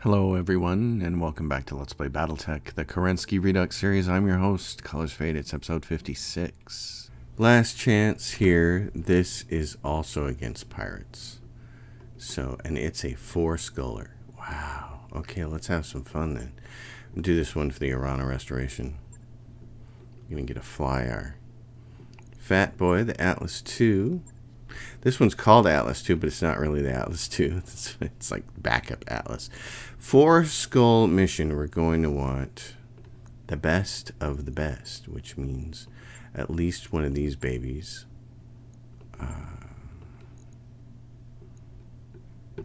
Hello everyone, and welcome back to Let's Play Battletech, the Kerensky Redux series. I'm your host, Colors Fade. It's episode 56. Last chance here. This is also against pirates. So, and it's a 4-sculler. Wow. Okay, let's have some fun then. We'll do this one for the Irana Restoration. I'm going to get a flyer. Fat Boy, the Atlas II. This one's called Atlas II, but it's not really the Atlas II. It's like backup Atlas. 4-skull mission. We're going to want the best of the best, which means at least one of these babies.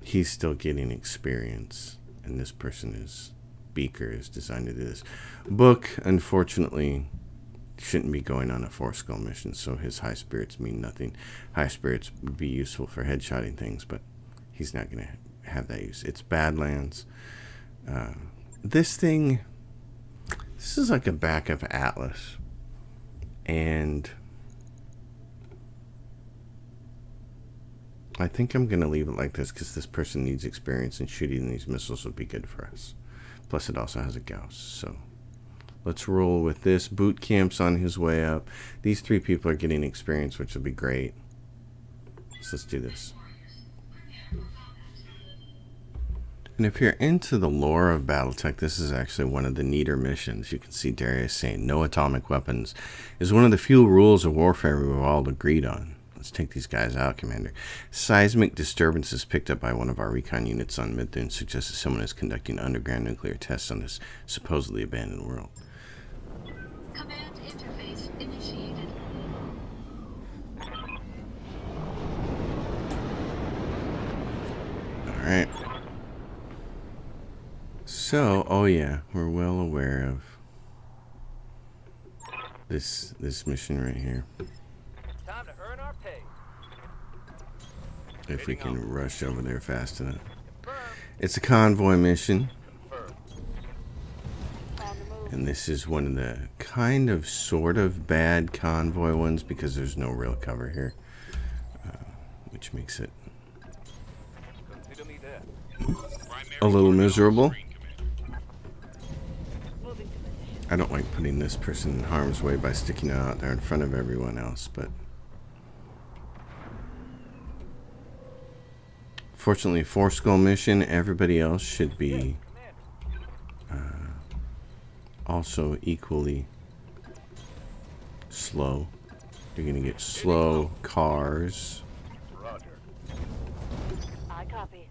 He's still getting experience, and this person is Beaker is designed to do this. Book, unfortunately, shouldn't be going on a 4-skull mission, so his high spirits mean nothing. High spirits would be useful for headshotting things, but he's not going to have that use. It's Badlands. This is like a backup Atlas, and I think I'm going to leave it like this because this person needs experience, and shooting these missiles would be good for us. Plus, it also has a Gauss, so let's roll with this. Boot camp's on his way up. These 3 people are getting experience, which will be great. So let's do this. And if you're into the lore of Battletech, this is actually one of the neater missions. You can see Darius saying no atomic weapons is one of the few rules of warfare we've all agreed on. Let's take these guys out, Commander. Seismic disturbances picked up by one of our recon units on Midthun suggests that someone is conducting underground nuclear tests on this supposedly abandoned world. Command interface initiated. Alright. So, oh yeah, we're well aware of this mission right here. Time to earn our pay. If we can rush over there fast enough. It's a convoy mission. And this is one of the kind of sort of bad convoy ones because there's no real cover here. Which makes it a little miserable. I don't like putting this person in harm's way by sticking out there in front of everyone else, but fortunately, 4-skull mission, everybody else should be also equally slow. You're gonna get slow cars. Roger. I copy.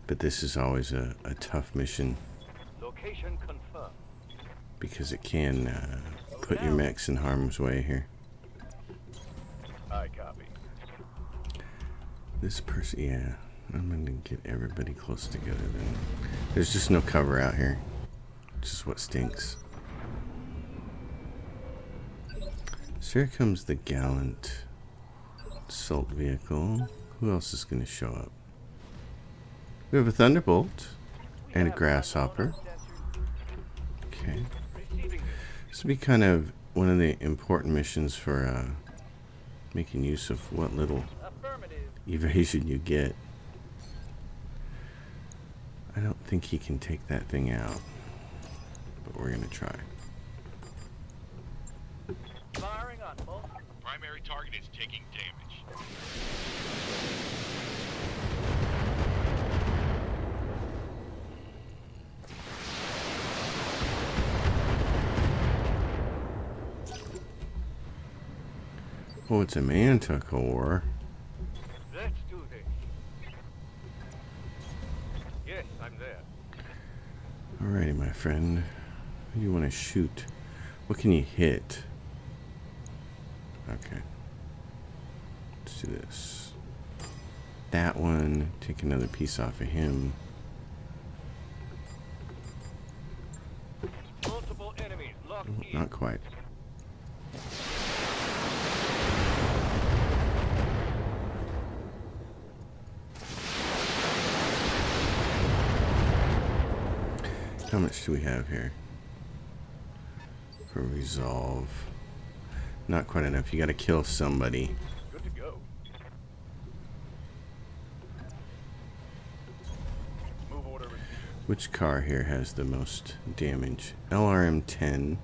But this is always a tough mission Location confirmed. because it can put your mechs in harm's way here. I copy. This person, yeah, I'm gonna get everybody close together then. There's just no cover out here, which is what stinks. So here comes the gallant assault vehicle. Who else is gonna show up? We have a Thunderbolt and a Grasshopper. Okay. This will be kind of one of the important missions for making use of what little evasion you get. I don't think he can take that thing out, but we're gonna try. Firing on both. Primary target is taking damage. Oh, it's a Manticore. Let's do this. Yes, I'm there. Alrighty, my friend. Who do you want to shoot? What can you hit? Okay. Let's do this. That one. Take another piece off of him. Multiple enemies locked Oh, in. not quite. How much do we have here for resolve? Not quite enough. You got to kill somebody. Good to go. Which car here has the most damage? LRM-10.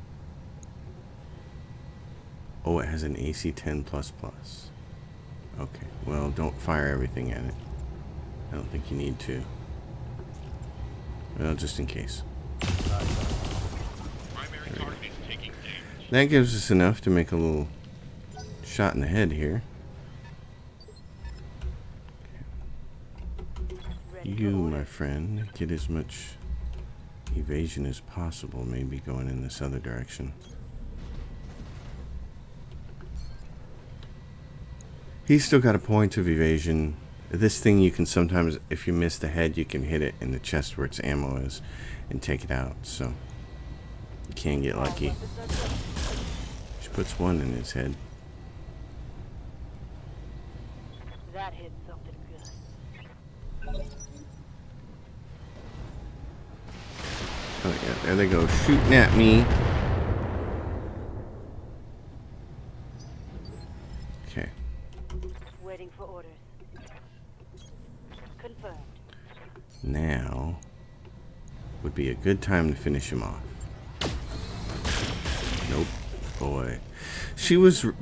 Oh, it has an AC-10++. Okay, well, don't fire everything at it. I don't think you need to. Well, just in case. Primary target is taking damage. That gives us enough to make a little shot in the head here. You, my friend, get as much evasion as possible, maybe going in this other direction. He's still got a point of evasion. This thing you can sometimes, if you miss the head, you can hit it in the chest where its ammo is and take it out, so you can get lucky. She puts one in his head. That hit something good. Oh yeah, there they go, shooting at me. Okay. Waiting for orders. Confirmed. Now would be a good time to finish him off. Nope. Boy.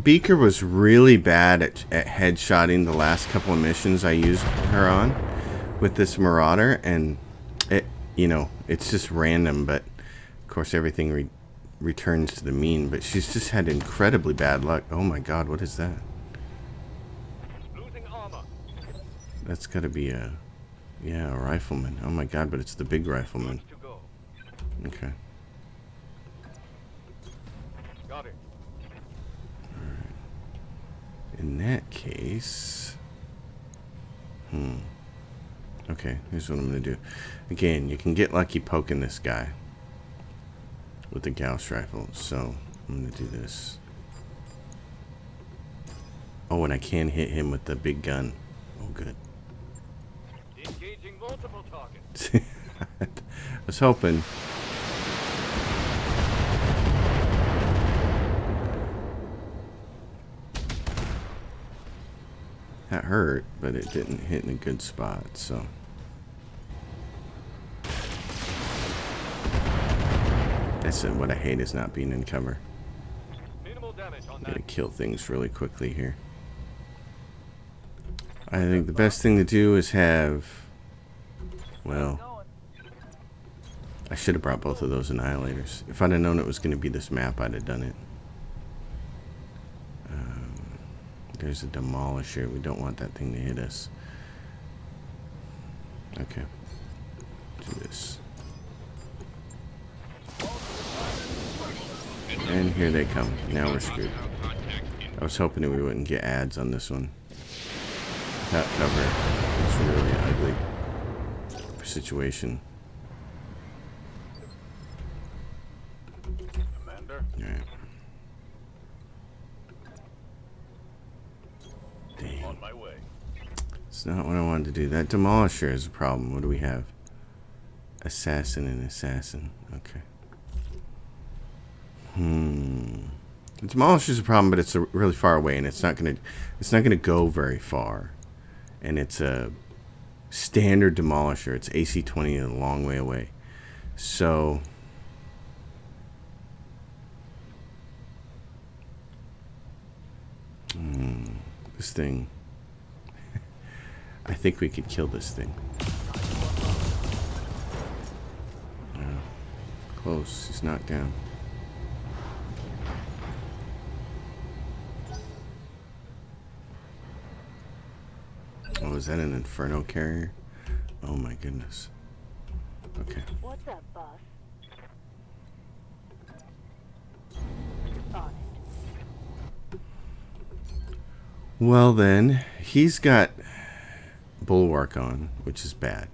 Beaker was really bad at headshotting the last couple of missions I used her on with this Marauder, and it, you know, it's just random, but of course everything returns to the mean, but she's just had incredibly bad luck. Oh my god, what is that? Losing armor. That's gotta be a rifleman. Oh my god, but it's the big rifleman. To go. Okay. Got it. In that case, okay, here's what I'm gonna do. Again, you can get lucky poking this guy with the Gauss rifle, so I'm gonna do this. Oh, and I can hit him with the big gun. Oh, good. Engaging multiple targets. I was hoping. That hurt, but it didn't hit in a good spot, so. That's what I hate, is not being in cover. Minimal damage on Gotta that. kill things really quickly here. I think the best thing to do is have, well, I should have brought both of those annihilators. If I'd have known it was going to be this map, I'd have done it. There's a demolisher. We don't want that thing to hit us. Okay. Do this. And here they come. Now we're screwed. I was hoping that we wouldn't get ads on this one. That cover. It's a really ugly situation. Commander. Alright. Dang. On my way. It's not what I wanted to do. That demolisher is a problem. What do we have? Assassin and assassin. Okay. The demolisher is a problem, but it's really far away, and it's not gonna go very far. And it's a standard demolisher. It's AC-20 a long way away. So this thing, I think we could kill this thing. Close. He's knocked down. Oh, is that an Inferno carrier? Oh my goodness. Okay. What's up, boss? On it. Well then, he's got Bulwark on, which is bad.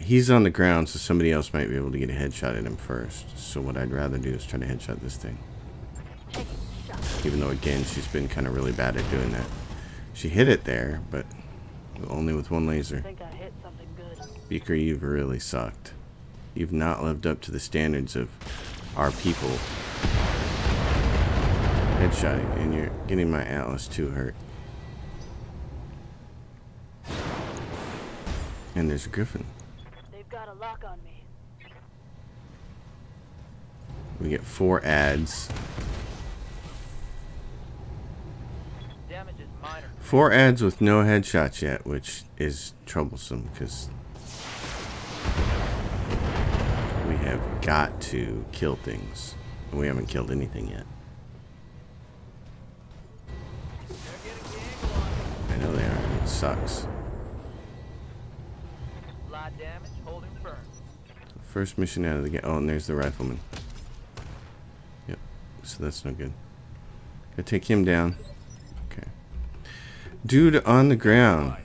He's on the ground, so somebody else might be able to get a headshot at him first. So what I'd rather do is try to headshot this thing. Even though, again, she's been kind of really bad at doing that. She hit it there, but only with one laser. I think I hit something good. Beaker, you've really sucked. You've not lived up to the standards of our people. Headshotting, and you're getting my Atlas 2 hurt. And there's a Griffin. They've got a lock on me. We get 4 ads. Damage is minor. 4 ads with no headshots yet, which is troublesome because we have got to kill things. And we haven't killed anything yet. They're getting the angle on. I know they are. And it sucks. Light damage, holding firm. First mission out of the game. Oh, and there's the rifleman. Yep. So that's no good. Gotta take him down. Okay. Dude on the ground.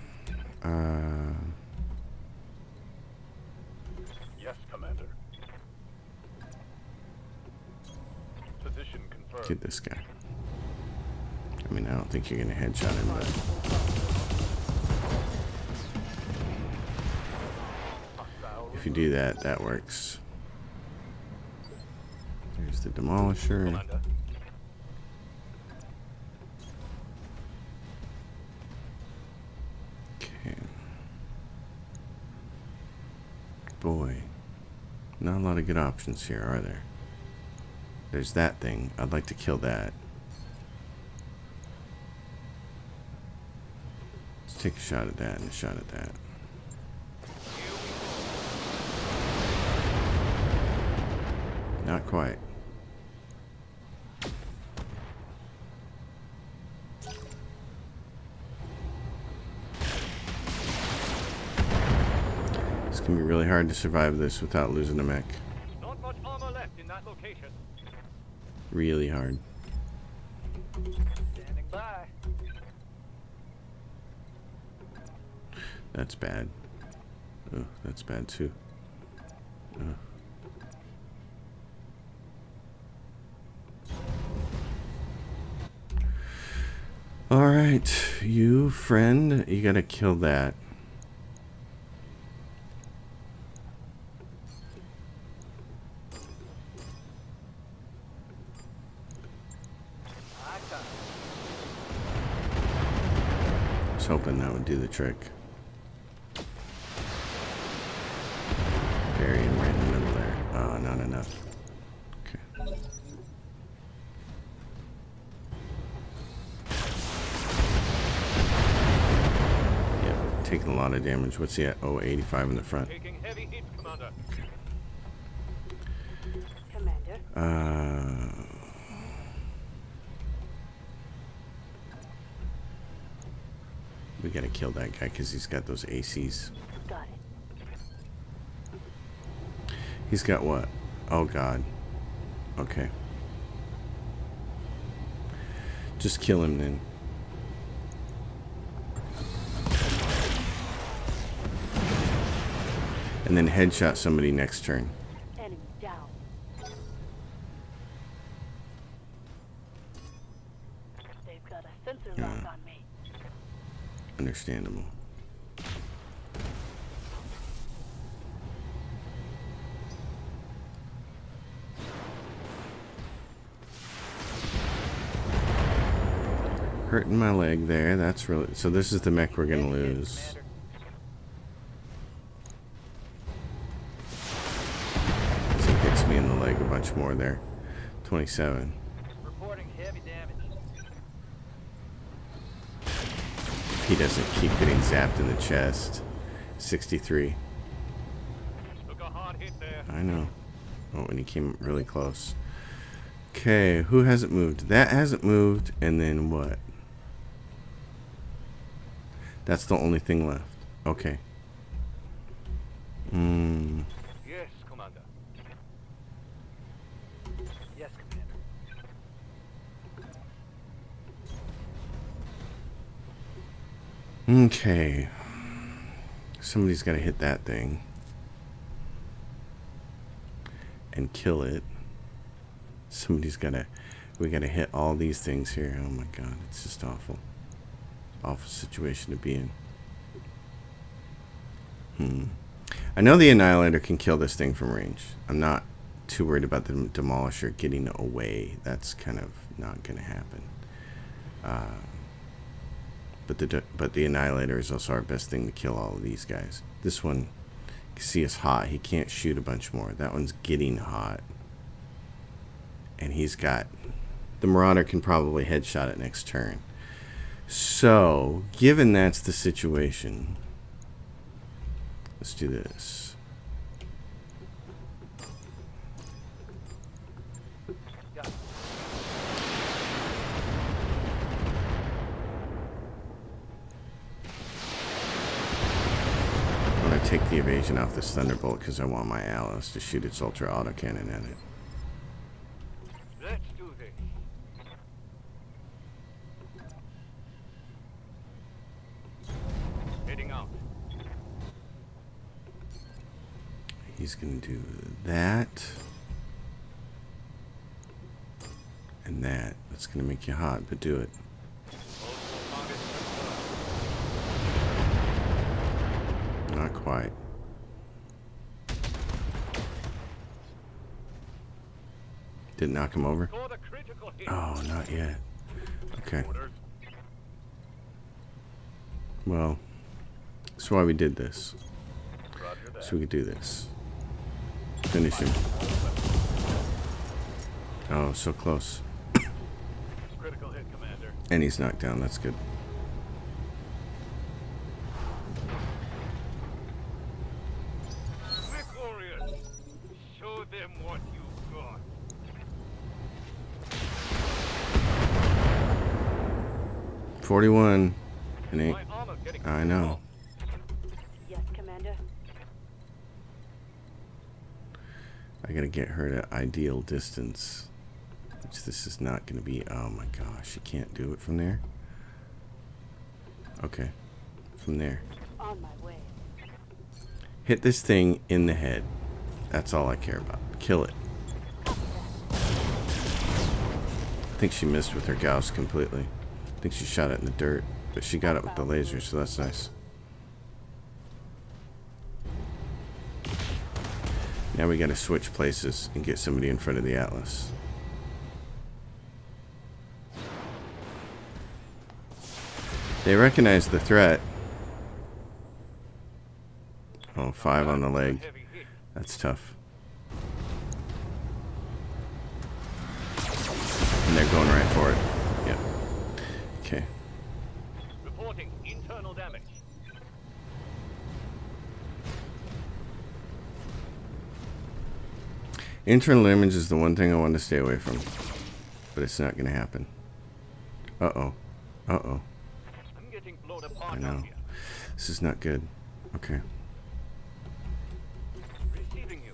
Yes, Commander. Position confirmed. Get this guy. I mean, I don't think you're gonna headshot him, but if you do that, that works. There's the demolisher. Commander. Okay. Boy, not a lot of good options here, are there? There's that thing. I'd like to kill that. Let's take a shot at that and a shot at that. Not quite. It's gonna be really hard to survive this without losing a mech. Not much armor left in that location. Really hard. Standing by. That's bad. Oh, that's bad too. Oh. All right, you friend, you gotta kill that. High time. I was hoping that would do the trick. Bury him right in the middle there. Oh, not enough. Okay. Yep, taking a lot of damage. What's he at? Oh, 85 in the front. Taking heavy hits, Commander. Commander, We gotta kill that guy because he's got those ACs. got it. He's got what? Oh god. Okay. Just kill him then. And then headshot somebody next turn. Enemy down. They've got a sensor lock on me. Understandable. Hurting my leg there. That's really... So this is the mech we're gonna lose. So it hits me in the leg a bunch more there. 27. Reporting heavy damage. He doesn't keep getting zapped in the chest. 63. Took a hard hit there. I know. Oh, and he came really close. Okay, who hasn't moved? That hasn't moved, and then what? That's the only thing left. Okay. Yes, Commander. Yes, Commander. Okay. Somebody's got to hit that thing. And kill it. Somebody's got to... We got to hit all these things here. Oh my god, it's just awful. Awful situation to be in. I know the Annihilator can kill this thing from range. I'm not too worried about the Demolisher getting away. That's kind of not going to happen. But the Annihilator is also our best thing to kill all of these guys. This one can see is hot. He can't shoot a bunch more. That one's getting hot. And he's got... The Marauder can probably headshot it next turn. So, given that's the situation, let's do this. Got it. I'm going to take the evasion off this Thunderbolt because I want my allies to shoot its ultra autocannon at it. Let's do this. Heading out. He's going to do that. And that. That's going to make you hot, but do it. Multiple targets confirmed. Not quite. Didn't knock him over? Scored a critical hit. Oh, not yet. Okay. Orders. Well, that's why we did this. Roger that. So we could do this. Finish him. Oh, so close. Critical hit, Commander. And he's knocked down. That's good. Quick, warriors. Show them what you've got. $41. And eight. My armor's getting I know. Yes, Commander. I gotta get her to ideal distance. Which this is not gonna be. Oh my gosh, you can't do it from there. Okay. From there. On my way. Hit this thing in the head. That's all I care about. Kill it. I think she missed with her Gauss completely. I think she shot it in the dirt. But she got it with the laser, so that's nice. Now we gotta switch places and get somebody in front of the Atlas. They recognize the threat. Oh, 5 on the leg. heavy hit. That's tough. And they're going right for it. Yep. Okay. Reporting internal damage. Internal damage is the one thing I want to stay away from. But it's not going to happen. Uh-oh. Uh-oh. I'm getting blown I apart know. out here. This is not good. Okay. Receiving you.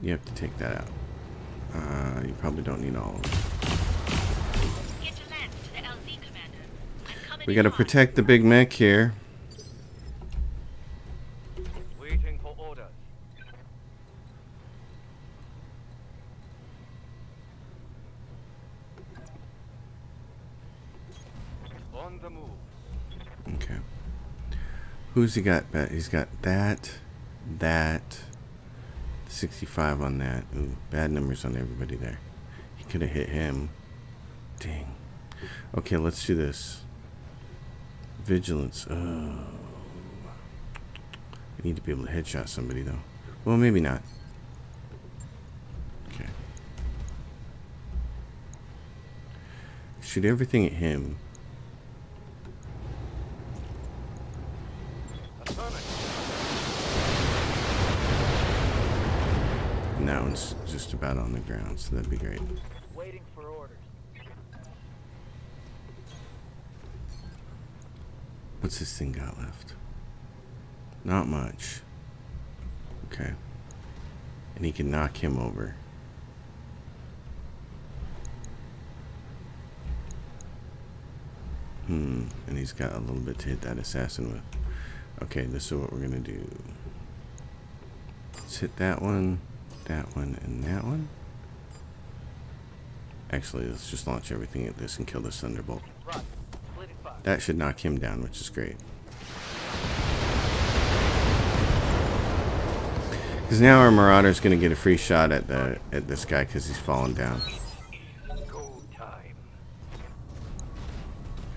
You have to take that out. You probably don't need all of it. Get your lance to the LZ, Commander. I'm coming We in got to hot. protect the big mech here. Waiting for orders. On the move. Okay. Who's he got? He's got that, 65 on that. Ooh, bad numbers on everybody there. He could have hit him. Dang. Okay, let's do this. Vigilance. Oh. I need to be able to headshot somebody, though. Well, maybe not. Okay. Shoot everything at him. Affirmative. And that one's just about on the ground, so that'd be great. Waiting for orders. What's this thing got left? Not much. Okay. And he can knock him over. And he's got a little bit to hit that assassin with. Okay, this is what we're gonna do. Let's hit that one, and that one. Actually, let's just launch everything at this and kill this Thunderbolt. Right. Splitting fire. That should knock him down, which is great. Because now our Marauder's going to get a free shot at this guy because he's fallen down. Go time.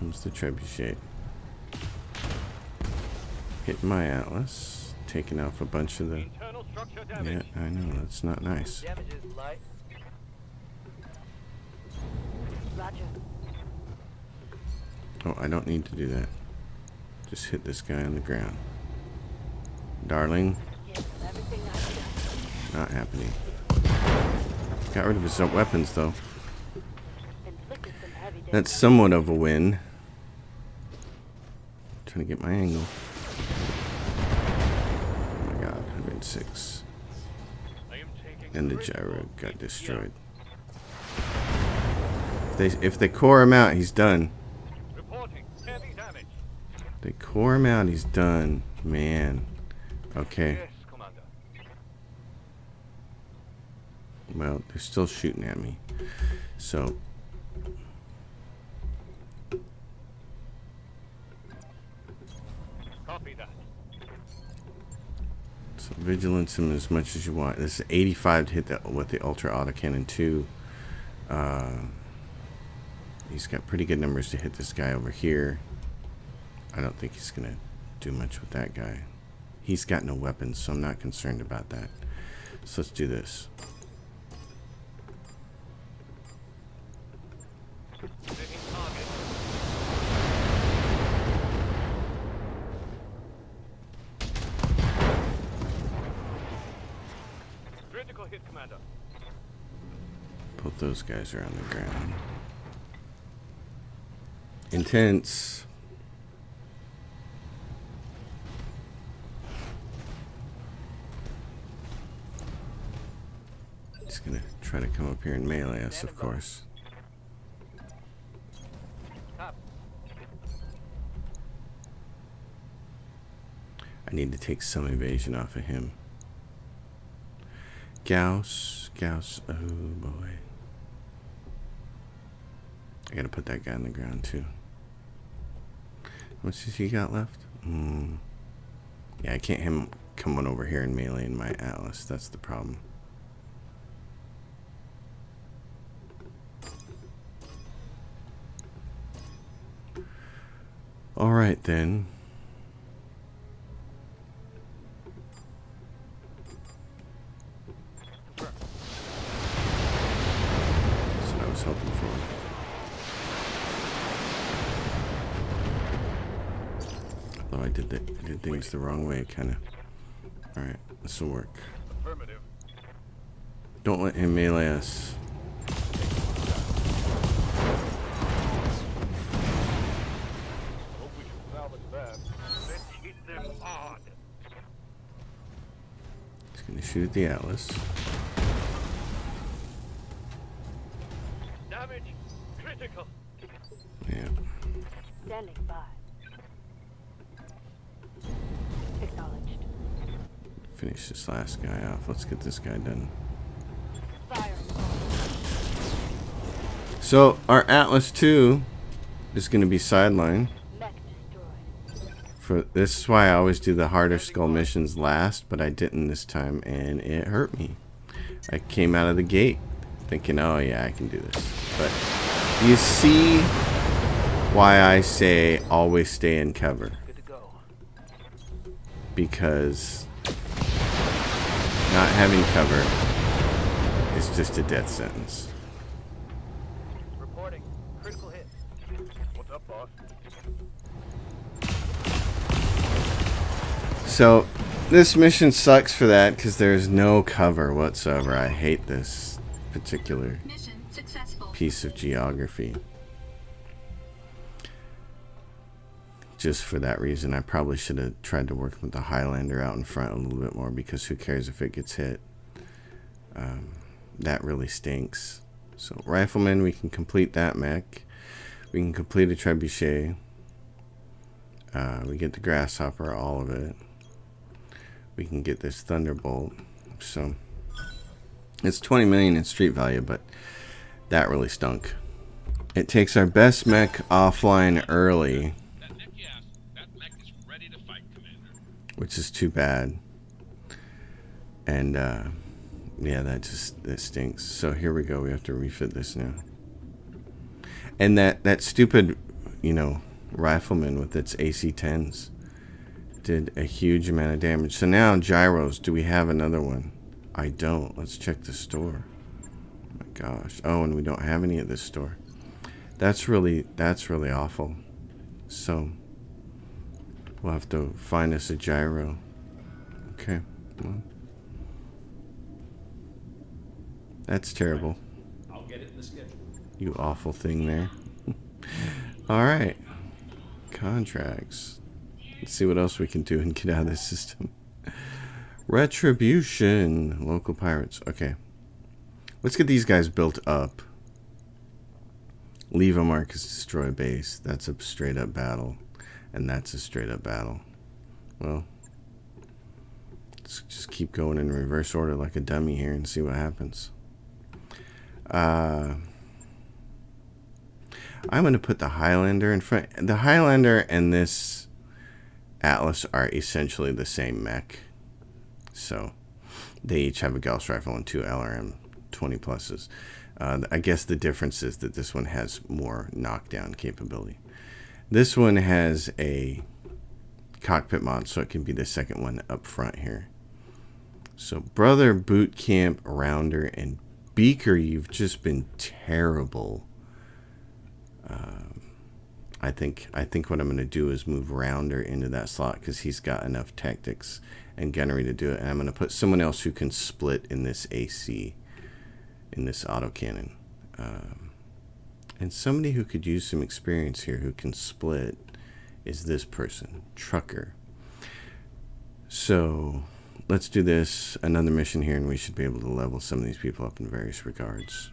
comes the trebuchet. Hitting my Atlas. Taking off a bunch of the... Internal structure damage. Yeah, I know. That's not nice. Damage is light. Roger. Oh, I don't need to do that. Just hit this guy on the ground. Darling. Yes, everything I've done. Not happening. Got rid of his weapons, though. Inflicted some heavy damage. That's somewhat of a win. Trying to get my angle. Oh my god, 106. I am taking And the critical gyro got hits. destroyed. If they core him out, he's done. Reporting heavy damage. They core him out, he's done. Man. Okay. Yes, Commander. Well, they're still shooting at me. So. Copy that. So vigilance him as much as you want. This is 85 to hit that with the ultra autocannon 2. He's got pretty good numbers to hit this guy over here. I don't think he's gonna do much with that guy. He's got no weapons, so I'm not concerned about that. So let's do this. Setting target. Critical hit, Commander. Both those guys are on the ground. Intense. He's gonna try to come up here and melee us, of course. Copy. I need to take some evasion off of him. Gauss, oh boy. I gotta put that guy on the ground too. How much has he got left? Yeah, I can't him coming over here and meleeing my Atlas. That's the problem. Alright then. That's what I was hoping for. Although I did things the wrong way, kind of. Alright, this will work. Affirmative. Don't let him melee us. Hope we can salvage that. Let's hit them hard. He's gonna shoot at the Atlas. Damage critical. Yeah. Standing by. Acknowledged. Finish this last guy off. Let's get this guy done. Firing. So our Atlas 2 is going to be sidelined. Mech destroyed. For this is why I always do the harder skull missions last, but I didn't this time, and it hurt me. I came out of the gate thinking, oh yeah, I can do this. But you see why I say always stay in cover. Good to go. Because not having cover is just a death sentence. Reporting. Critical hit. What's up, boss? So this mission sucks for that because there's no cover whatsoever. I hate this particular Mission successful. piece of geography. Just for that reason, I probably should have tried to work with the Highlander out in front a little bit more, because who cares if it gets hit? That really stinks. So Rifleman, we can complete that mech. We can complete a Trebuchet. We get the Grasshopper, all of it. We can get this Thunderbolt. So it's 20 million in street value, but that really stunk. It takes our best mech offline early, That mech, yes, that mech is ready to fight, Commander. which is too bad. And yeah, that stinks. So here we go. We have to refit this now. And that stupid, you know, rifleman with its AC-10s. Did a huge amount of damage. So now gyros. Do we have another one? I don't. Let's check the store. Oh my gosh. Oh, and we don't have any at this store. That's really awful. So we'll have to find us a gyro. Okay. Well, that's terrible. I'll get it in the schedule. You awful thing there. All right. Contracts. Let's see what else we can do and get out of this system. Retribution. Local pirates. Okay. Let's get these guys built up. Leave a Marcus destroy base. That's a straight up battle. And that's a straight up battle. Well, let's just keep going in reverse order like a dummy here and see what happens. I'm going to put the Highlander in front. The Highlander and this Atlas are essentially the same mech. So they each have a Gauss rifle and 2 LRM 20 pluses. I guess the difference is that this one has more knockdown capability. This one has a cockpit mod, so it can be the second one up front here. So Brother, Boot Camp, Rounder, and Beaker, you've just been terrible. I think what I'm going to do is move Rounder into that slot because he's got enough tactics and gunnery to do it. And I'm going to put someone else who can split in this AC, in this autocannon. And somebody who could use some experience here who can split is this person, Trucker. So let's do this, another mission here, and we should be able to level some of these people up in various regards.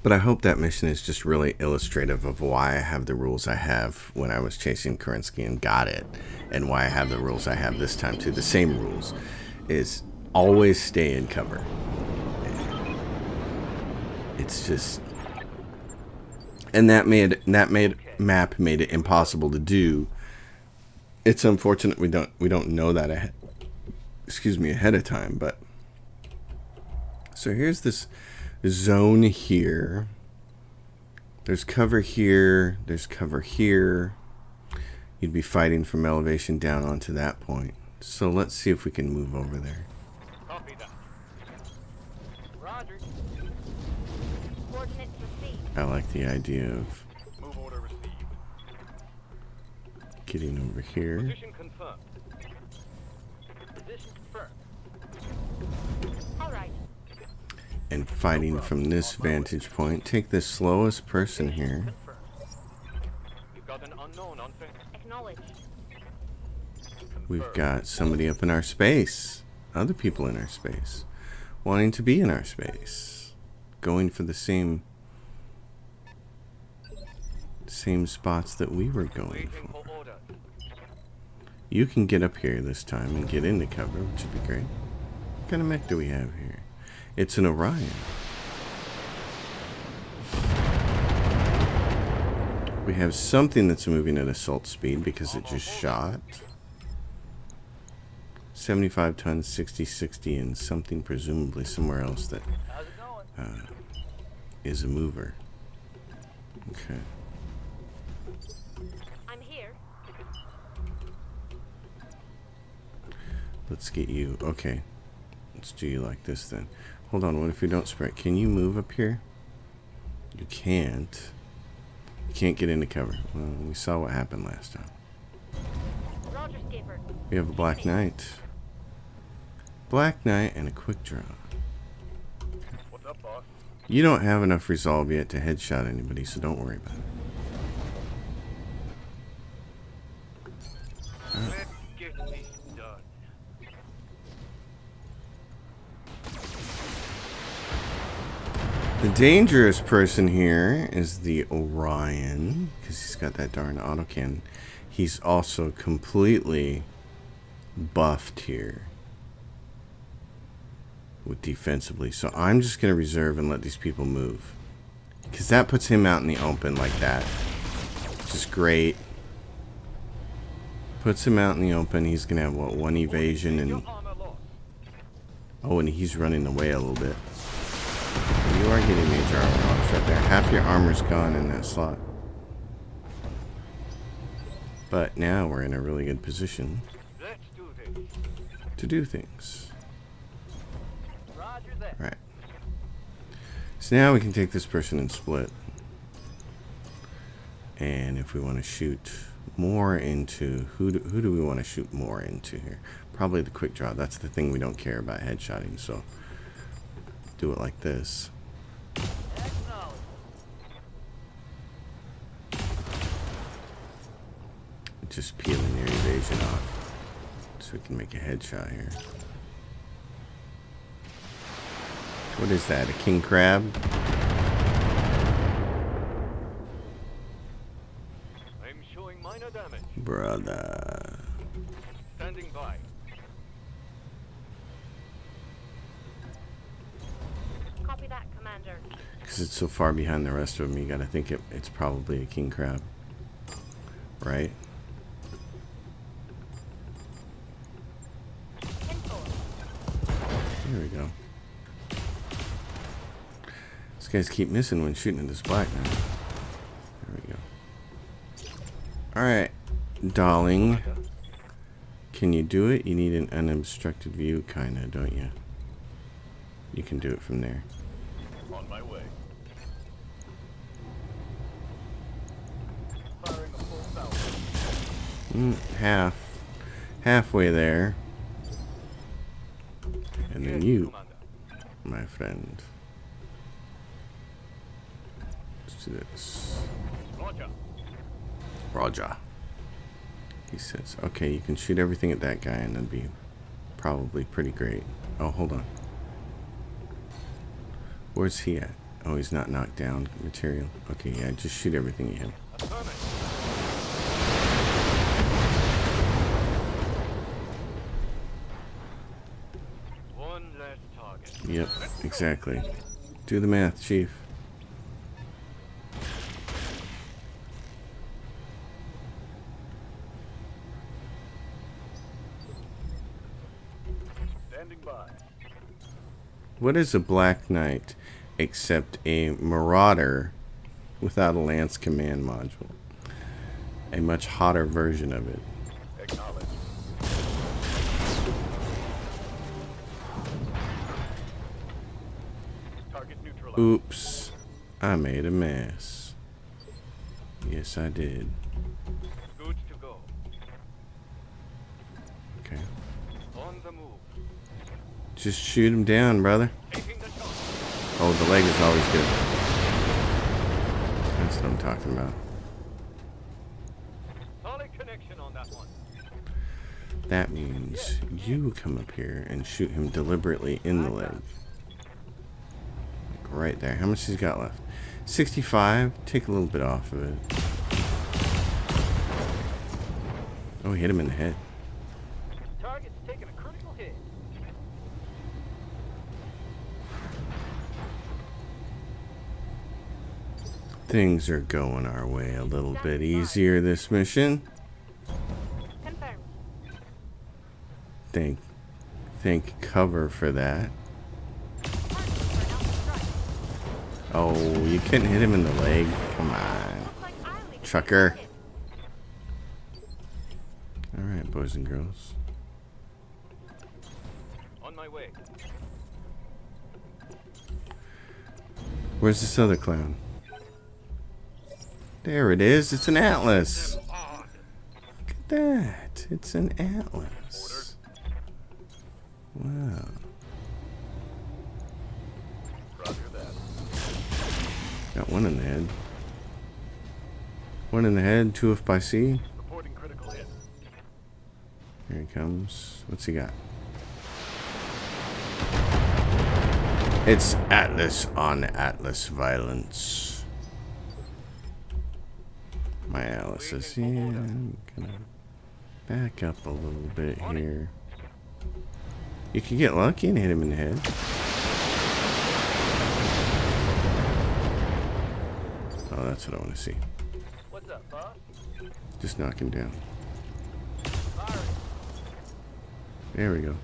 But I hope that mission is just really illustrative of why I have the rules I have when I was chasing Kerensky and got it, and why I have the rules I have this time too. The same rules is always stay in cover. It's just, and that map made it impossible to do. It's unfortunate we don't know that ahead of time, but so here's this zone here. There's cover here, there's cover here. You'd be fighting from elevation down onto that point. So let's see if we can move over there. Copy that. Roger. Coordinates received. I like the idea of Move order received. getting over here Position confirmed. Position confirmed. All right. and fighting from this vantage point. Take the slowest person here. Confirmed. You've got an unknown on fence. Acknowledged. We've got somebody up in our space, other people in our space, wanting to be in our space, going for the same spots that we were going Waiting for. for order. You can get up here this time and get into cover, which would be great. What kind of mech do we have here? It's an Orion. We have something that's moving at assault speed because it just shot. 75 tons, 60, and something presumably somewhere else that How's it going? is a mover. Okay. I'm here. Let's get you. Okay. Let's do you like this then. Hold on. What if we don't sprint? Can you move up here? You can't. You can't get into cover. Well, we saw what happened last time. Roger, Skipper. We have a Black Knight. Black Knight and a quick draw. What's up, boss? You don't have enough resolve yet to headshot anybody, so don't worry about it. Let's get this done. The dangerous person here is the Orion, because he's got that darn autocannon. He's also completely buffed here with defensively. So I'm just going to reserve and let these people move, because that puts him out in the open like that. Which is great. Puts him out in the open. He's going to have, what, 1 evasion and... Your armor lost. Oh, and he's running away a little bit. You are getting major armor loss right there. Half your armor's gone in that slot. But now we're in a really good position Let's do this. to do things. Roger that. Right. So now we can take this person and split. And if we want to shoot more into... Who do we want to shoot more into here? Probably the quick draw. That's the thing we don't care about headshotting. So do it like this. Acknowledge. Just peeling your evasion off. So we can make a headshot here. What is that? A king crab? I'm showing minor damage. Brother. Standing by. Copy that, Commander. Because it's so far behind the rest of them, you gotta think it's probably a king crab. Right? Info. There we go. These guys keep missing when shooting at this black now. There we go. Alright, darling. Can you do it? You need an unobstructed view, kinda, don't you? You can do it from there. On my way. Firing a full foul. Halfway there. And then Yes, you, Commander. my friend. Let's do this. Roger. Roger. He says, okay, you can shoot everything at that guy and that'd be probably pretty great. Oh, hold on. Where's he at? Oh, he's not knocked down material. Okay, yeah, just shoot everything at him. Affirmative. One less target. Yep, exactly. Do the math, Chief. Standing by. What is a Black Knight except a Marauder without a Lance Command module? A much hotter version of it. Acknowledge. Target neutralized. Oops. I made a mess. Yes, I did. Good to go. Okay. On the move. Just shoot him down, brother. Taking the shot. Oh, the leg is always good. That's what I'm talking about. Solid connection on that one. That means you come up here and shoot him deliberately in the leg. Like right there. How much he's got left? 65. Take a little bit off of it. Oh, he hit him in the head. Target's taking a critical hit. Things are going our way a little bit easier this mission. Confirmed. Thank cover for that. Target for an alpha strike. Oh, you couldn't hit him in the leg. Come on. Looks like I'll leave it Chucker. to you. Alright, boys and girls. On my way. Where's this other clown? There it is. It's an Atlas. Look at that. It's an Atlas. Wow. Roger that. Got one in the head. One in the head, 2 if by sea. Reporting critical hit. Here he comes. What's he got? It's Atlas on Atlas violence. My Alice says, yeah, I'm gonna back up a little bit here. You can get lucky and hit him in the head. Oh, that's what I want to see. What's up, boss? Just knock him down. Firing. There we go.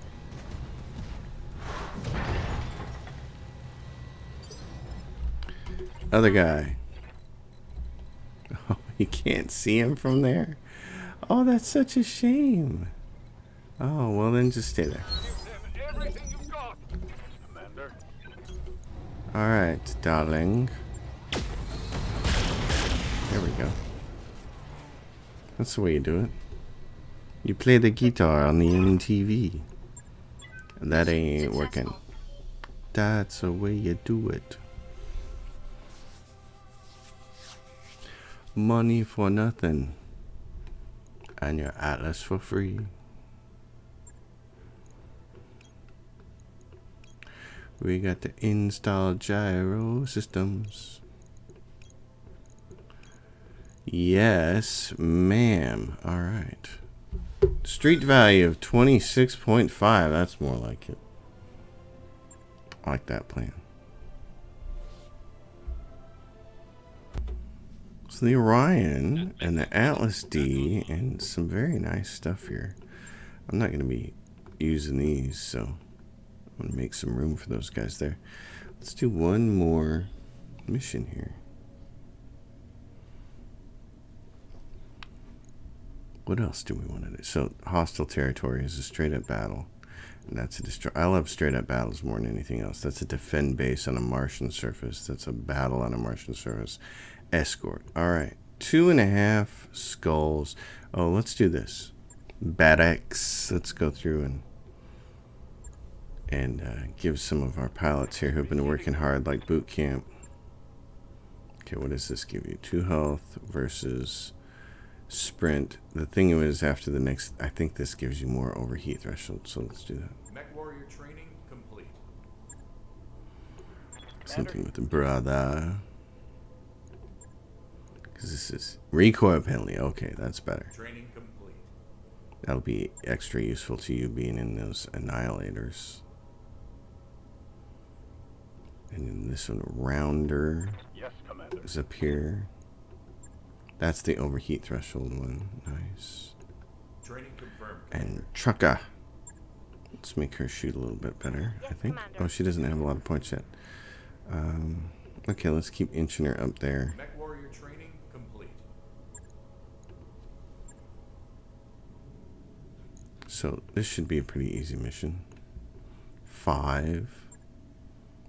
Other guy. Oh, you can't see him from there? Oh, that's such a shame. Oh, well then just stay there. Give them everything you've got, Commander. Alright, darling. There we go. That's the way you do it. You play the guitar on the MTV. That ain't working. That's the way you do it. Money for nothing. And your Atlas for free. We got to install gyro systems. Yes, ma'am. Alright. Street value of 26.5. That's more like it. I like that plan. So the Orion and the Atlas D and some very nice stuff here. I'm not going to be using these, so I'm going to make some room for those guys there. Let's do one more mission here. What else do we want to do? So, hostile territory is a straight-up battle. And that's a destroy. I love straight-up battles more than anything else. That's a defend base on a Martian surface. That's a battle on a Martian surface. Escort. Alright. 2.5 skulls. Oh, let's do this. Redux. Let's go through and give some of our pilots here who've been working hard, like boot camp. Okay, what does this give you? 2 health versus sprint. The thing is, after the next, I think this gives you more overheat threshold, so let's do that. Mech warrior training complete. Something with the brother. Because this is recoil penalty. Okay, that's better. Training complete. That'll be extra useful to you being in those annihilators. And then this one, rounder, Yes, Commander. is up here. That's the overheat threshold one. Nice. Training confirmed. And trucker. Let's make her shoot a little bit better, I Yes, think. Commander. Oh, she doesn't have a lot of points yet. Okay, let's keep inching her up there. Mech warrior training complete. So this should be a pretty easy mission. 5.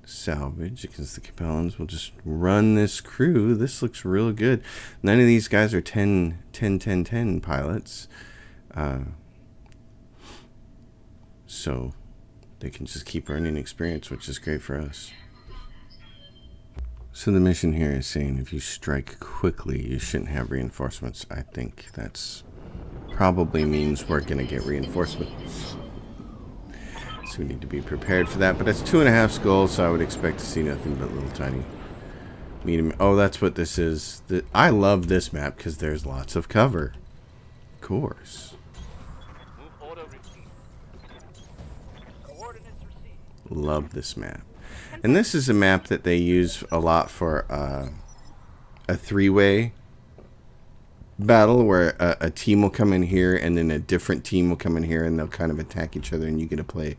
Salvage against the Capellans. We'll just run this crew. This looks real good. None of these guys are 10 pilots. So they can just keep earning experience, which is great for us. So the mission here is saying if you strike quickly, you shouldn't have reinforcements. I think that's probably means we're going to get reinforcements. So we need to be prepared for that. But that's 2.5 skulls, so I would expect to see nothing but little tiny medium. Oh, that's what this is. I love this map because there's lots of cover. Of course. Move order received. Coordinates received. Love this map. And this is a map that they use a lot for a 3-way battle where a team will come in here and then a different team will come in here and they'll kind of attack each other and you get to play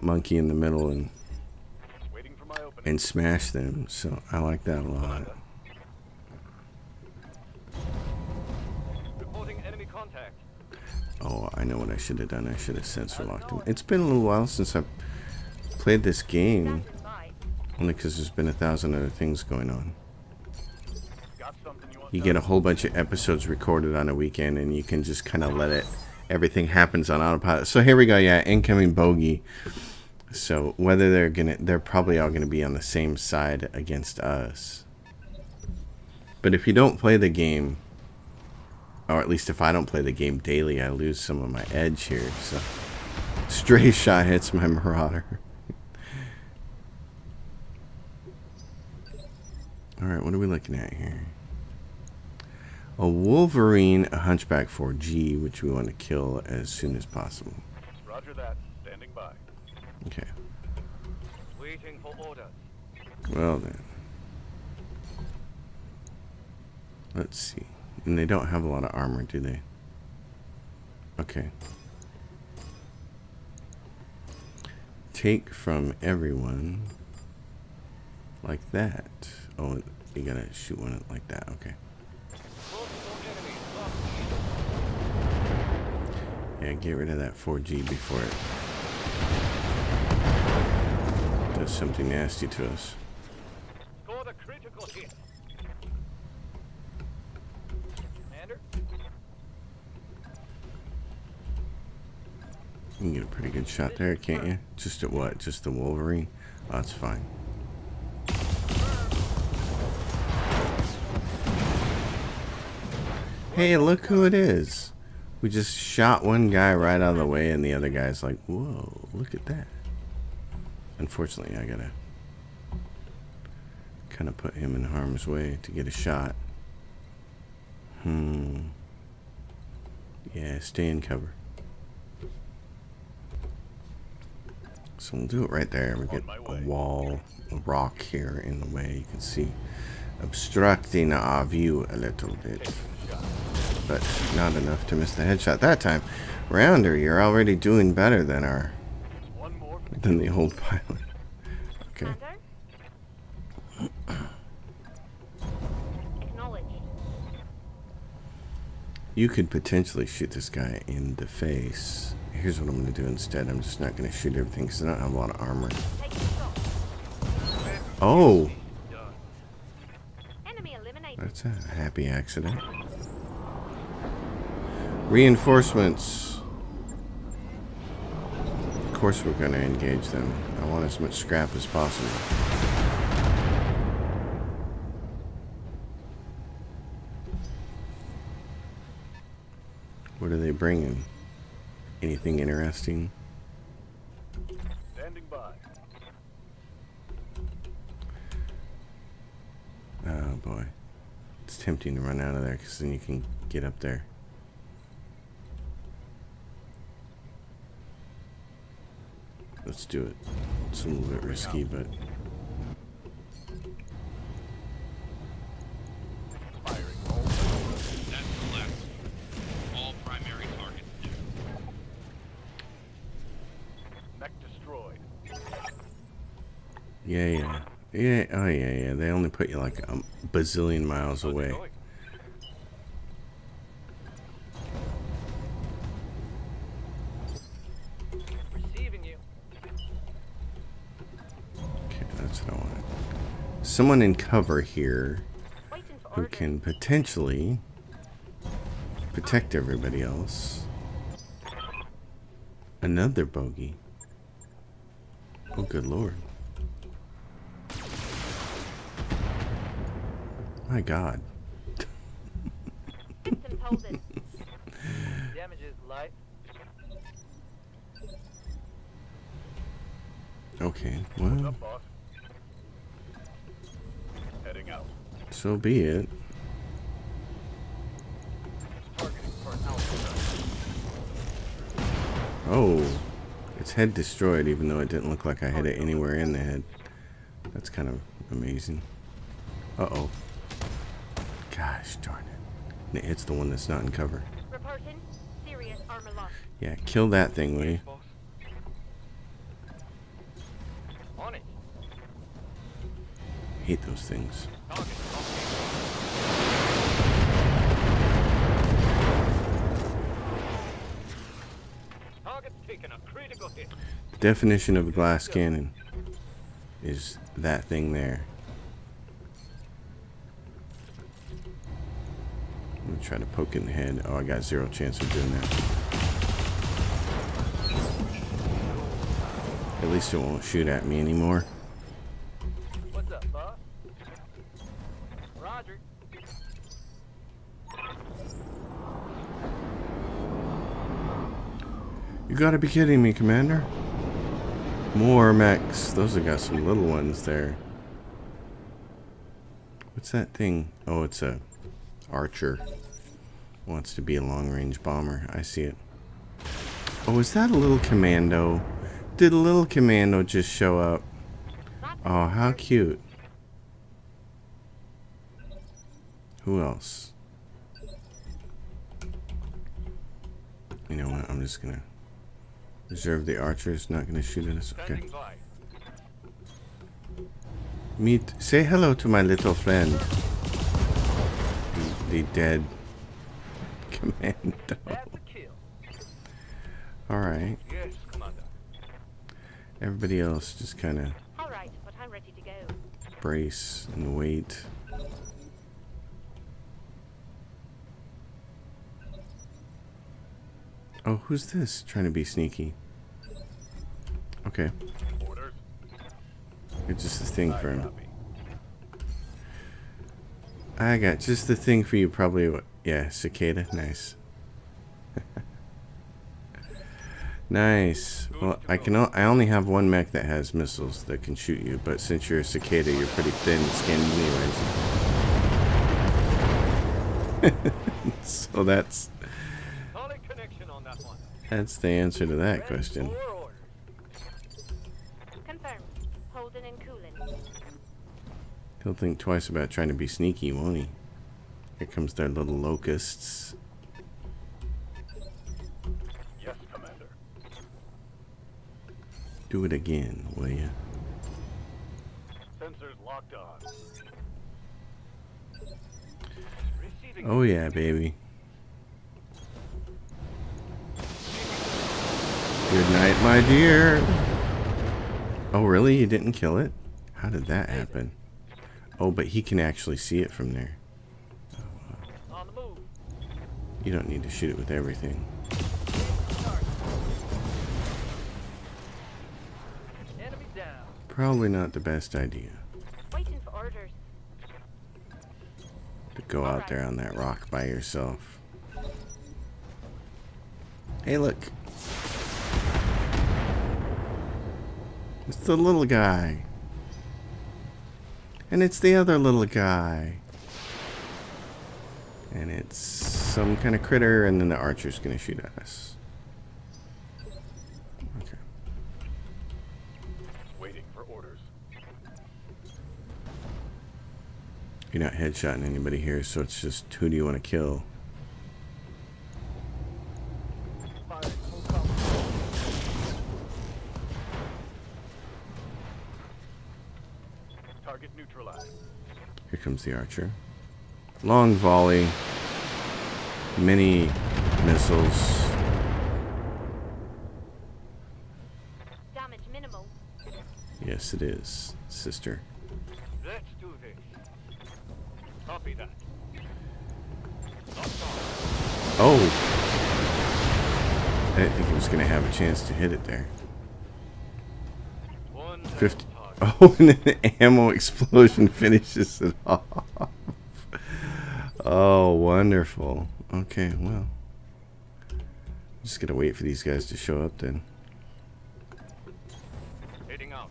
monkey in the middle Waiting for my opening. and smash them. So I like that a lot. Reporting enemy contact. Oh, I know what I should have done. I should have sensor locked him. It's been a little while since I've played this game, That's in sight. only because there's been 1,000 other things going on. Got something you want You get a whole bunch of episodes recorded on a weekend and you can just kind of let it, everything happens on autopilot. So here we go. Yeah, incoming bogey. So whether they're probably all gonna be on the same side against us. But if you don't play the game, or at least if I don't play the game daily, I lose some of my edge here. So stray shot hits my Marauder. All right, what are we looking at here? A Wolverine, a Hunchback 4G, which we want to kill as soon as possible. Roger that. Standing by. Okay. Waiting for orders. Well then. Let's see. And they don't have a lot of armor, do they? Okay. Take from everyone. Like that. Oh, you gotta shoot one like that. Okay. Multiple enemies lost. Yeah, get rid of that 4G before it does something nasty to us. Scored a critical hit. Commander? You can get a pretty good shot there, can't you? Just at what? Just the Wolverine? Oh, that's fine. Hey, look who it is. We just shot one guy right out of the way, and the other guy's like, whoa, look at that. Unfortunately, I gotta kind of put him in harm's way to get a shot. Yeah, stay in cover. So we'll do it right there. We get a wall, a rock here in the way. You can see obstructing our view a little bit, but not enough to miss the headshot that time. Rounder, you're already doing better than the old pilot. Okay. Commander? Acknowledged. You could potentially shoot this guy in the face. Here's what I'm going to do instead. I'm just not going to shoot everything because I don't have a lot of armor. Taking shots. Oh! Enemy eliminated. That's a happy accident. Reinforcements. Of course we're going to engage them. I want as much scrap as possible. What are they bringing? Anything interesting? Standing by. Oh boy. It's tempting to run out of there because then you can get up there. Let's do it. It's a little bit risky, but Firing all. That's the last. All primary targets do. Mech destroyed. yeah. Oh yeah. They only put you like a bazillion miles away. Going. Receiving you. Okay, that's what I wanted. Someone in cover here Waiting for who orders. can potentially protect everybody else. Another bogey. Oh, good lord. My god. Systems holding. Damage is light. Okay, What's well, up, boss? Heading out. so be it. Targeting for an alpha. Oh, its head destroyed even though it didn't look like I hit it anywhere in the head. That's kind of amazing. Uh-oh. Gosh darn it. And it hits the one that's not in cover. Reporting. Serious armor loss. Yeah, kill that thing, will you? Boss. On it. Hate those things. Target locked. Target's taken a critical hit. Definition of a glass cannon is that thing there. I'm gonna try to poke in the head. Oh, I got zero chance of doing that. At least it won't shoot at me anymore. What's up, boss? Roger. You gotta be kidding me, Commander. More mechs. Those have got some little ones there. What's that thing? Oh, it's a archer. Wants to be a long-range bomber. I see it. Oh, is that a little commando? Did a little commando just show up? Oh, how cute. Who else? You know what? I'm just gonna reserve the archers. Not gonna shoot at us. Okay. Standing by. Say hello to my little friend. The dead commando. That's a kill. Alright. Yes, Commander. Everybody else just kind of All right, but I'm ready to go. brace and wait. Oh, who's this? Trying to be sneaky. Okay. Orders. It's just the thing for him. Copy. I got just the thing for you, probably. What? Yeah, cicada. Nice. Nice. Well, I only have one mech that has missiles that can shoot you, but since you're a cicada, you're pretty thin-skinned anyways. So that's Solid connection on that one. the answer to that Ready question. for orders. Confirmed. Holding and cooling. He'll think twice about trying to be sneaky, won't he? Here comes their little locusts. Yes, Commander. Do it again, will ya? Sensors locked on. Receiving. Oh yeah, baby. Good night, my dear. Oh really? You didn't kill it? How did that happen? Oh, but he can actually see it from there. On the move. You don't need to shoot it with everything. Target. Enemy down. Probably not the best idea Waiting for orders. to go out there on that rock by yourself. Hey, look. It's the little guy. And it's the other little guy. And it's some kind of critter, and then the archer's gonna shoot at us. Okay. Waiting for orders. You're not headshotting anybody here, so it's just who do you want to kill? Fire. Full cover. Target neutralized. Here comes the archer. Long volley. Many missiles. Damage minimal. Yes, it is, sister. Let's do this. Copy that. Locked on. Oh! I didn't think he was going to have a chance to hit it there. One 50. target. Oh, and then the ammo explosion finishes it off. Oh, wonderful. Okay, well. Just got to wait for these guys to show up then. Heading out.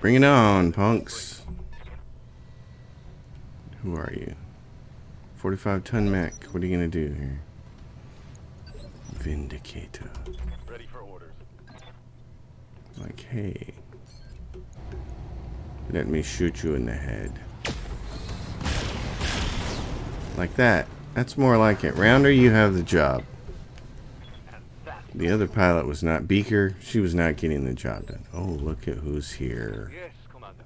Bring it on, punks. Who are you? 45-ton mech. What are you going to do here? Vindicator. Ready for orders. Like, hey. Let me shoot you in the head. Like that. That's more like it. Rounder, you have the job. And that. The other pilot was not Beaker. She was not getting the job done. Oh, look at who's here. Yes, Commander.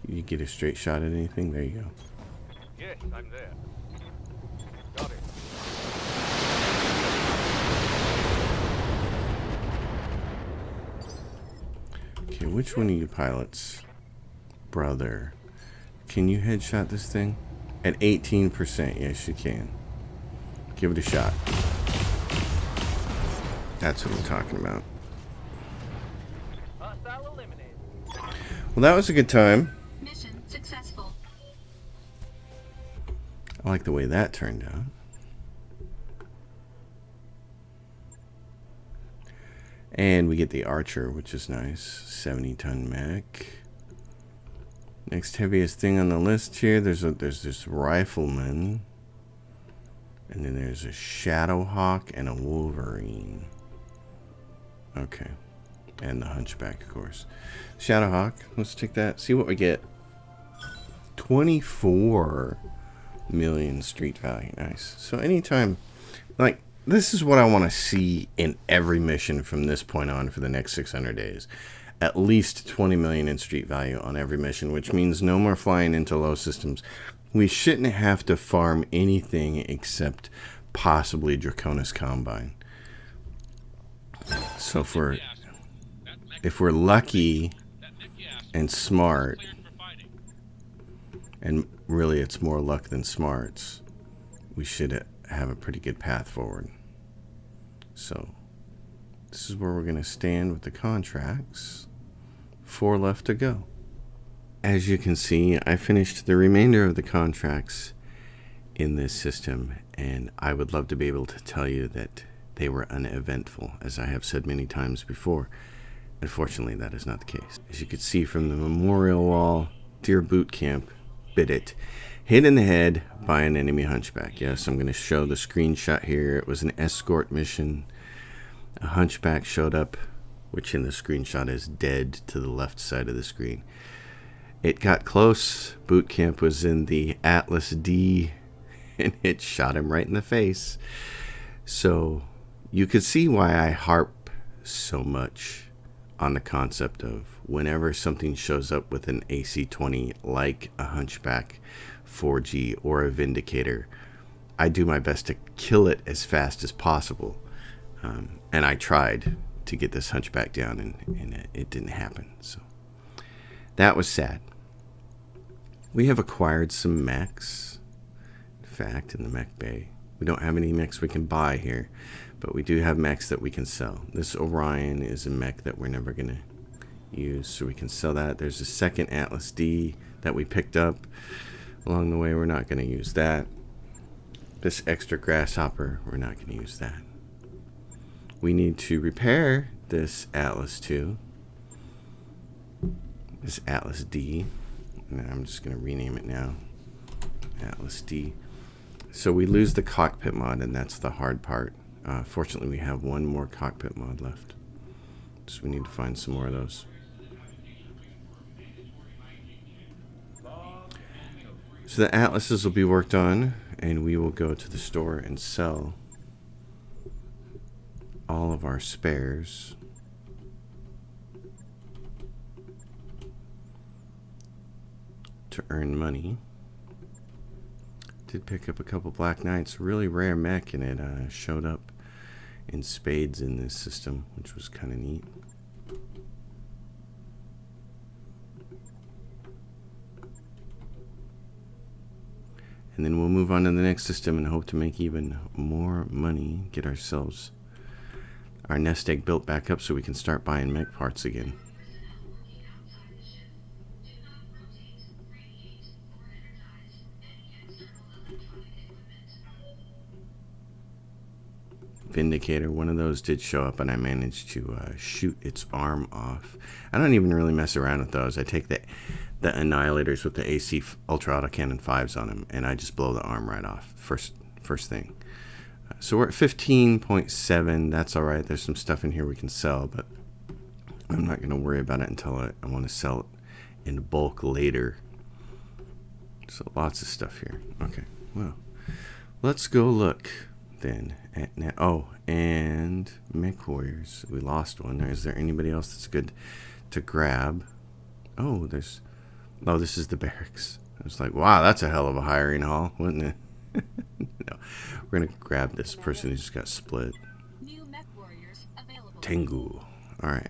You get a straight shot at anything? There you go. Yes, I'm there. Got it. Okay, which one of you pilots? Brother. Can you headshot this thing? At 18%. Yes, you can. Give it a shot. That's what I'm talking about. Hostile eliminated. Well, that was a good time. Mission successful. I like the way that turned out. And we get the Archer, which is nice. 70-ton mech. Next heaviest thing on the list here, there's this Rifleman. And then there's a Shadowhawk and a Wolverine. Okay. And the Hunchback, of course. Shadowhawk, let's take that. See what we get. 24 million street value. Nice. So anytime, like, This is what I want to see in every mission from this point on for the next 600 days. At least 20 million in street value on every mission, which means no more flying into low systems. We shouldn't have to farm anything except possibly Draconis Combine. So if we're lucky and smart, and really it's more luck than smarts, we should have a pretty good path forward. So this is where we're going to stand with the contracts. 4 left to go. As you can see, I finished the remainder of the contracts in this system, and I would love to be able to tell you that they were uneventful, as I have said many times before. Unfortunately, that is not the case. As you can see from the memorial wall, Deer Boot Camp bit it. Hit in the head by an enemy hunchback. Yes, I'm going to show the screenshot here. It was an escort mission. A hunchback showed up, which in the screenshot is dead to the left side of the screen. It got close. Boot Camp was in the Atlas D, and it shot him right in the face. So you could see why I harp so much on the concept of whenever something shows up with an AC-20 like a hunchback 4G or a Vindicator, I do my best to kill it as fast as possible. And I tried to get this hunchback down, and it didn't happen. So that was sad. We have acquired some mechs. In fact, in the mech bay, we don't have any mechs we can buy here, but we do have mechs that we can sell. This Orion is a mech that we're never going to use, so we can sell that. There's a second Atlas D that we picked up along the way. We're not going to use that. This extra Grasshopper, we're not going to use that. We need to repair this Atlas 2, this Atlas D, and I'm just going to rename it now, Atlas D. So we lose the cockpit mod, and that's the hard part. Fortunately, we have one more cockpit mod left, so we need to find some more of those. So the Atlases will be worked on, and we will go to the store and sell all of our spares. To earn money. Did pick up a couple Black Knights, really rare mech, and it showed up in spades in this system, which was kind of neat. And then we'll move on to the next system and hope to make even more money, get ourselves our nest egg built back up so we can start buying mech parts again. Vindicator, one of those did show up, and I managed to shoot its arm off. I don't even really mess around with those. I take the Annihilators with the AC Ultra Autocannon 5s on them, and I just blow the arm right off first thing. So we're at 15.7. That's all right. There's some stuff in here we can sell, but I'm not going to worry about it until I want to sell it in bulk later. So lots of stuff here. Okay, well, let's go look then at now. Oh, and Mech Warriors. We lost one. Is there anybody else that's good to grab? Oh, this is the barracks. I was like, wow, that's a hell of a hiring haul, wasn't it? No, we're gonna grab this person who just got split. New mech warriors available. Tengu. All right.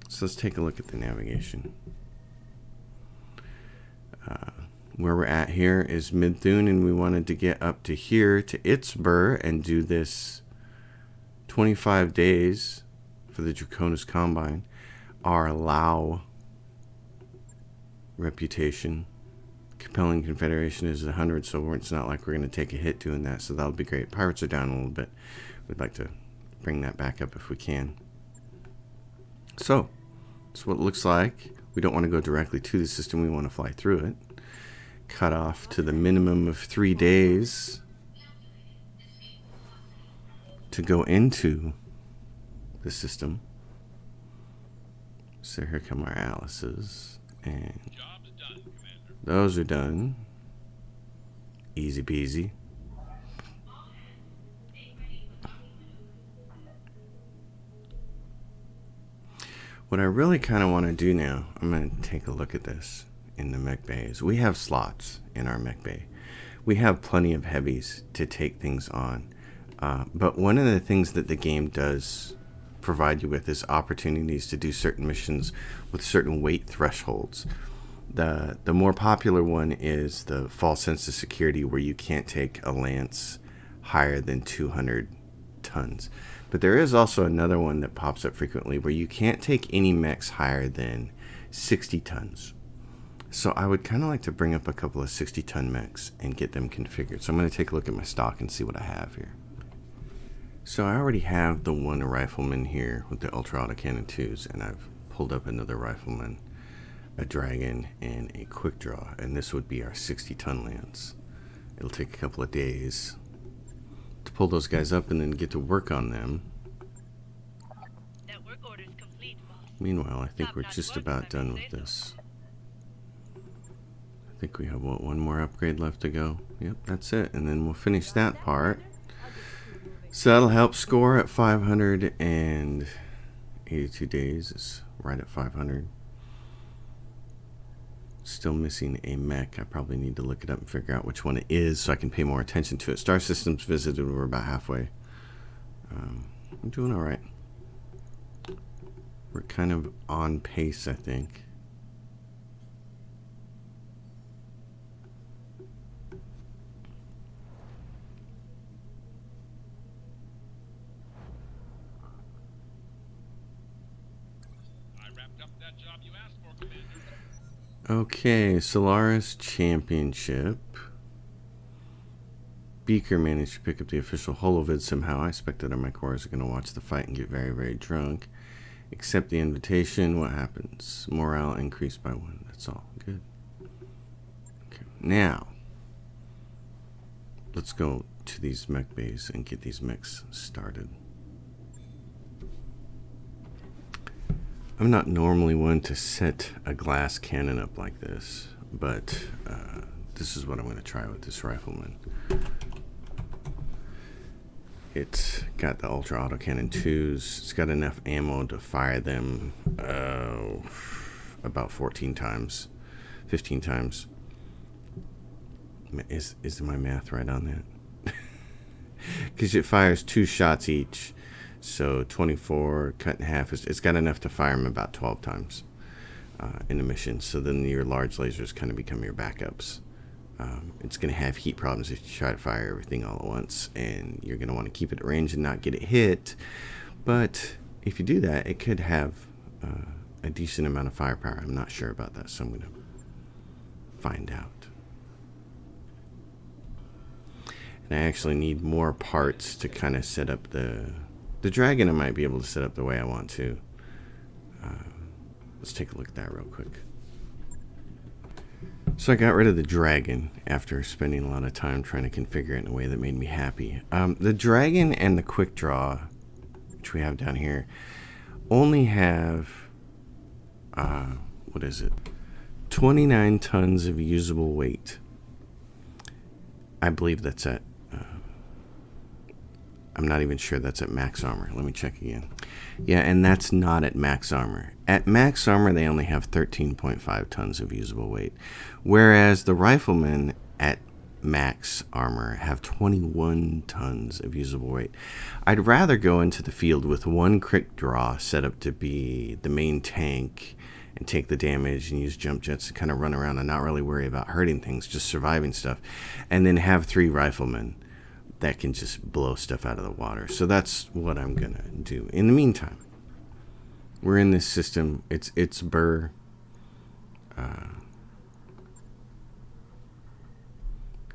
So let's take a look at the navigation. Where we're at here is Midthun, and we wanted to get up to here to Itzbur and do this 25 days for the Draconis Combine. Our Lao reputation, compelling confederation, is 100, so it's not like we're going to take a hit doing that, so that'll be great. Pirates are down a little bit. We'd like to bring that back up if we can. So that's what it looks like. We don't want to go directly to the system. We want to fly through it. Cut off to the minimum of 3 days to go into the system. So here come our Atlases, and Job's done, Commander. those are done. Easy peasy. What I really kind of want to do now, I'm going to take a look at this in the mech bays. We have slots in our mech bay. We have plenty of heavies to take things on. But one of the things that the game does provide you with is opportunities to do certain missions with certain weight thresholds. The more popular one is the false sense of security, where you can't take a lance higher than 200 tons. But there is also another one that pops up frequently where you can't take any mechs higher than 60 tons. So I would kind of like to bring up a couple of 60-ton mechs and get them configured. So I'm going to take a look at my stock and see what I have here. So I already have the one rifleman here with the ultra autocannon 2s, and I've pulled up another rifleman, a dragon, and a quick draw, and this would be our 60-ton lance. It'll take a couple of days to pull those guys up and then get to work on them. Network orders complete, boss. Meanwhile, I think we're just about done with this. I think we have, what, one more upgrade left to go? Yep, that's it. And then we'll finish that part. So that'll help score at 582 days. It's right at 500. Still missing a mech. I probably need to look it up and figure out which one it is so I can pay more attention to it. Star Systems visited, we're about halfway. I'm doing all right. We're kind of on pace, I think. I wrapped up that job you asked for, Commander. Okay, Solaris Championship. Beaker managed to pick up the official holovid somehow. I expect that my cores are going to watch the fight and get very, very drunk. Accept the invitation. What happens? Morale increased by 1. That's all. Good. Okay. Now, let's go to these mech bays and get these mechs started. I'm not normally one to set a glass cannon up like this, but this is what I'm going to try with this rifleman. It's got the ultra autocannon 2s. It's got enough ammo to fire them about 14 times, 15 times. Is my math right on that? Because it fires 2 shots each. So 24 cut in half. It's got enough to fire them about 12 times in a mission. So then your large lasers kind of become your backups. It's going to have heat problems if you try to fire everything all at once. And you're going to want to keep it at range and not get it hit. But if you do that, it could have a decent amount of firepower. I'm not sure about that, so I'm going to find out. And I actually need more parts to kind of set up the dragon. I might be able to set up the way I want to. Let's take a look at that real quick. So I got rid of the dragon after spending a lot of time trying to configure it in a way that made me happy. The dragon and the quick draw, which we have down here, only have, what is it? 29 tons of usable weight. I believe that's at, I'm not even sure that's at max armor. Let me check again. Yeah, and that's not at max armor. At max armor, they only have 13.5 tons of usable weight, whereas the riflemen at max armor have 21 tons of usable weight. I'd rather go into the field with one quick draw set up to be the main tank and take the damage and use jump jets to kind of run around and not really worry about hurting things, just surviving stuff, and then have 3 riflemen that can just blow stuff out of the water. So that's what I'm gonna do. In the meantime, we're in this system. It's Burr.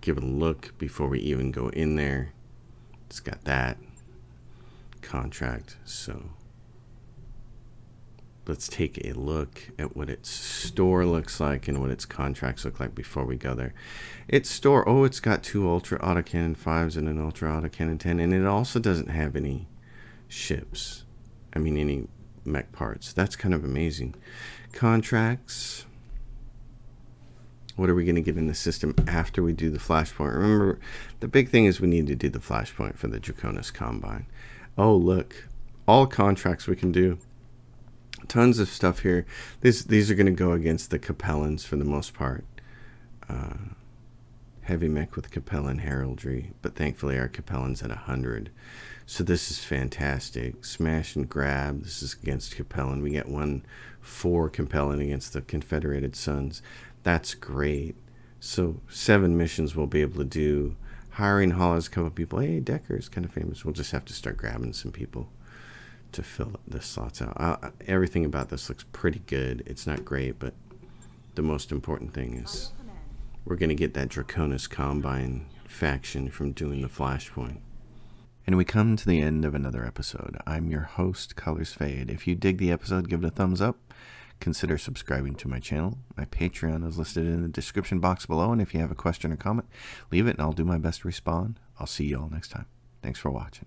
Give it a look before we even go in there. It's got that contract. So let's take a look at what its store looks like and what its contracts look like before we go there. Its store, it's got 2 ultra autocannon 5s and an ultra autocannon 10, and it also doesn't have any ships. I mean, any mech parts. That's kind of amazing. Contracts. What are we going to get in the system after we do the flashpoint? Remember, the big thing is we need to do the flashpoint for the Draconis Combine. Oh, look. All contracts we can do. Tons of stuff here. These are going to go against the Capellans for the most part. Heavy mech with Capellan heraldry, but thankfully our Capellan's at 100. So this is fantastic. Smash and grab. This is against Capellan. We get 1-4 Capellan against the Confederated Sons. That's great. So 7 missions we'll be able to do. Hiring haulers, a couple people. Hey, Decker's kind of famous. We'll just have to start grabbing some people to fill the slots out. Everything about this looks pretty good. It's not great, but the most important thing is we're going to get that Draconis Combine faction from doing the Flashpoint. And we come to the end of another episode. I'm your host, Colors Fade. If you dig the episode, give it a thumbs up. Consider subscribing to my channel. My Patreon is listed in the description box below, and if you have a question or comment, leave it and I'll do my best to respond. I'll see you all next time. Thanks for watching.